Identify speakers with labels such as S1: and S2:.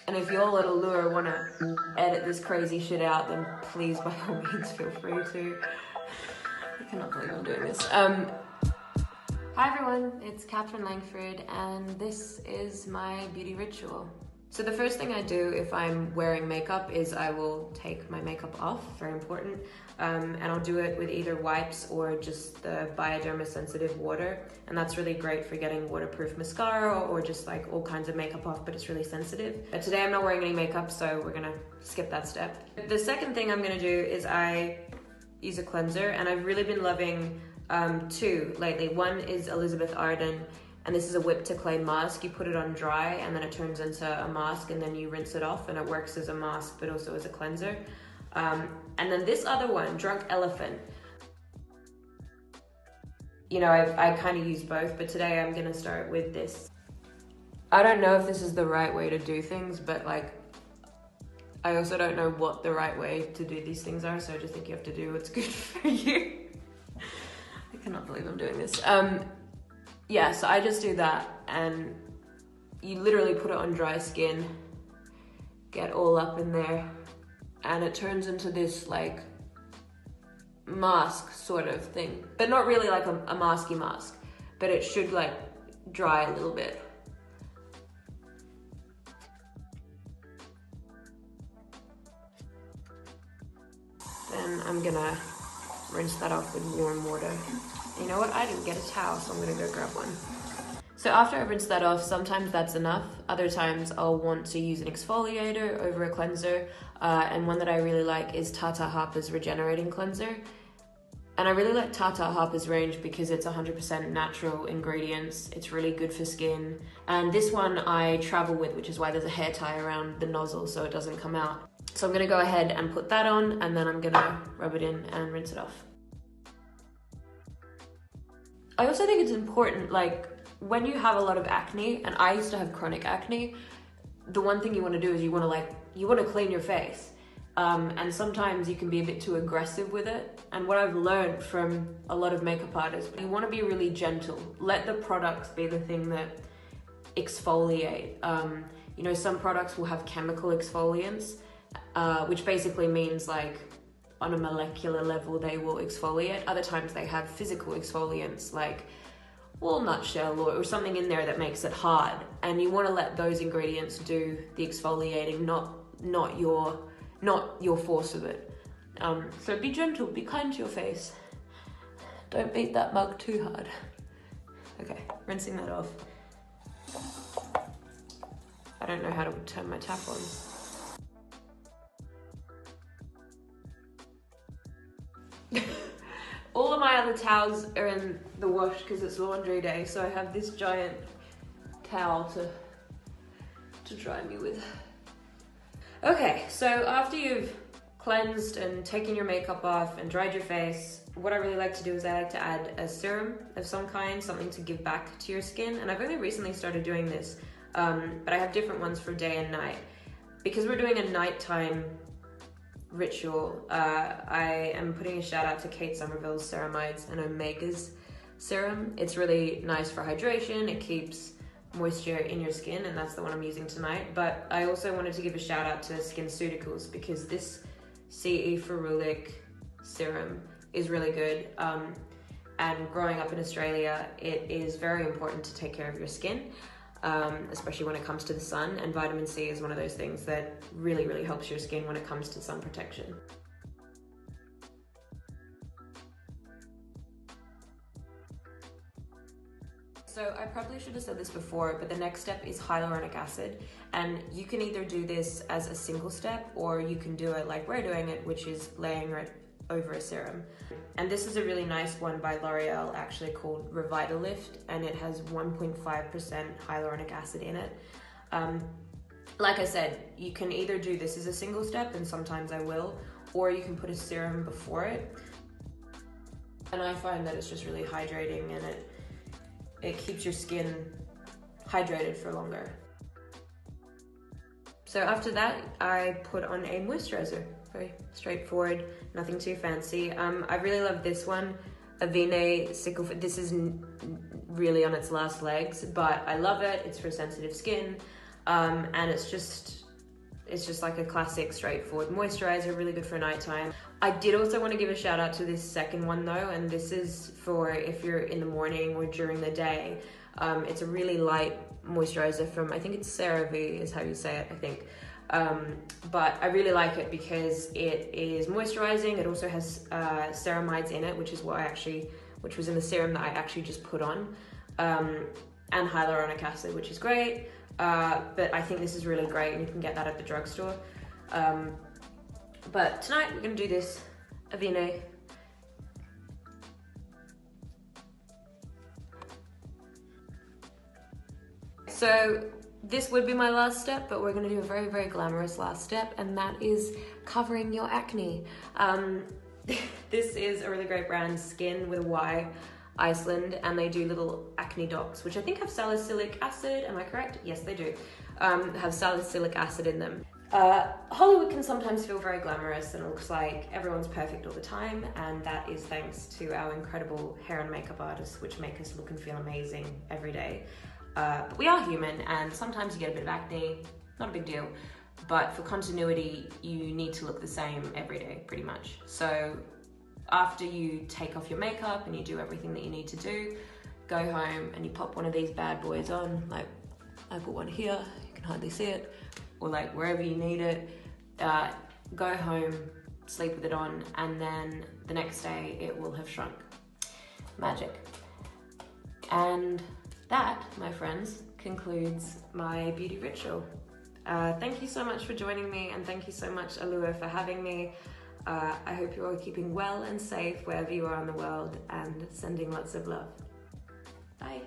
S1: And if y'all at Allure want to edit this crazy shit out, then please, by all means, feel free to. I cannot believe I'm doing this. Hi everyone, it's Katherine Langford, and this is my beauty ritual. So the first thing I do if I'm wearing makeup is I will take my makeup off, very important, and I'll do it with either wipes or just the Bioderma sensitive water, and that's really great for getting waterproof mascara or just like all kinds of makeup off, but it's really sensitive. But today I'm not wearing any makeup, so we're gonna skip that step. The second thing I'm gonna do is I use a cleanser, and I've really been loving two lately. One is Elizabeth Arden, and this is a whipped to clay mask. You put it on dry and then it turns into a mask, and then you rinse it off, and it works as a mask but also as a cleanser. And then this other one, Drunk Elephant. You know, I kind of use both, but today I'm gonna start with this. I don't know if this is the right way to do things, but like, I also don't know what the right way to do these things are, so I just think you have to do what's good for you. I cannot believe I'm doing this. Yeah, so I just do that, and you literally put it on dry skin, get all up in there, and it turns into this like mask sort of thing, but not really like a masky mask, but it should like dry a little bit. Then I'm gonna rinse that off with warm water. You know what? I didn't get a towel, so I'm gonna go grab one. So after I rinse that off, sometimes that's enough. Other times I'll want to use an exfoliator over a cleanser. And one that I really like is Tata Harper's Regenerating Cleanser. And I really like Tata Harper's range because it's 100% natural ingredients. It's really good for skin. And this one I travel with, which is why there's a hair tie around the nozzle so it doesn't come out. So I'm gonna go ahead and put that on, and then I'm gonna rub it in and rinse it off. I also think it's important, like, when you have a lot of acne, and I used to have chronic acne, the one thing you want to do is you want to clean your face. And sometimes you can be a bit too aggressive with it. And what I've learned from a lot of makeup artists, you want to be really gentle. Let the products be the thing that exfoliate. You know, some products will have chemical exfoliants, which basically means like, on a molecular level they will exfoliate. Other times they have physical exfoliants like walnut shell or something in there that makes it hard, and you want to let those ingredients do the exfoliating, not your force of it. So be gentle, be kind to your face. Don't beat that mug too hard. Okay, rinsing that off. I don't know how to turn my tap on. All of my other towels are in the wash because it's laundry day, so I have this giant towel to dry me with. Okay, so after you've cleansed and taken your makeup off and dried your face, what I really like to do is I like to add a serum of some kind, something to give back to your skin. And I've only recently started doing this, but I have different ones for day and night. Because we're doing a nighttime ritual, I am putting a shout out to Kate Somerville's Ceramides and Omega's serum. It's really nice for hydration, it keeps moisture in your skin, and that's the one I'm using tonight. But I also wanted to give a shout out to SkinCeuticals because this CE Ferulic serum is really good. And growing up in Australia, it is very important to take care of your skin. Especially when it comes to the sun, and vitamin C is one of those things that really, really helps your skin when it comes to sun protection. So I probably should have said this before, but the next step is hyaluronic acid, and you can either do this as a single step or you can do it like we're doing it, which is laying it over a serum. And this is a really nice one by L'Oreal, actually, called Revitalift, and it has 1.5% hyaluronic acid in it. Like I said, you can either do this as a single step, and sometimes I will, or you can put a serum before it. And I find that it's just really hydrating, and it keeps your skin hydrated for longer. So after that, I put on a moisturizer. Very straightforward, nothing too fancy. I really love this one, Avene Sickle. This is really on its last legs, but I love it. It's for sensitive skin, and it's just It's just like a classic, straightforward moisturizer, really good for nighttime. I did also want to give a shout out to this second one though, and this is for if you're in the morning or during the day. It's a really light moisturizer from, I think it's CeraVe is how you say it, I think. But I really like it because it is moisturizing. It also has ceramides in it, which was in the serum that I actually just put on, and hyaluronic acid, which is great. But I think this is really great, and you can get that at the drugstore. But tonight we're gonna do this Avene. So this would be my last step, but we're gonna do a very, very glamorous last step, and that is covering your acne. This is a really great brand, Skin with a Y, Iceland, and they do little acne dots, which I think have salicylic acid, am I correct? Yes, they do, have salicylic acid in them. Hollywood can sometimes feel very glamorous and it looks like everyone's perfect all the time, and that is thanks to our incredible hair and makeup artists, which make us look and feel amazing every day. But we are human, and sometimes you get a bit of acne, not a big deal, but for continuity, you need to look the same every day, pretty much. So after you take off your makeup and you do everything that you need to do, go home and you pop one of these bad boys on, like I put one here, you can hardly see it, or like wherever you need it. Go home, sleep with it on, and then the next day it will have shrunk. Magic. And that, my friends, concludes my beauty ritual. Thank you so much for joining me, and thank you so much, Allure, for having me. I hope you're all keeping well and safe wherever you are in the world, and sending lots of love. Bye.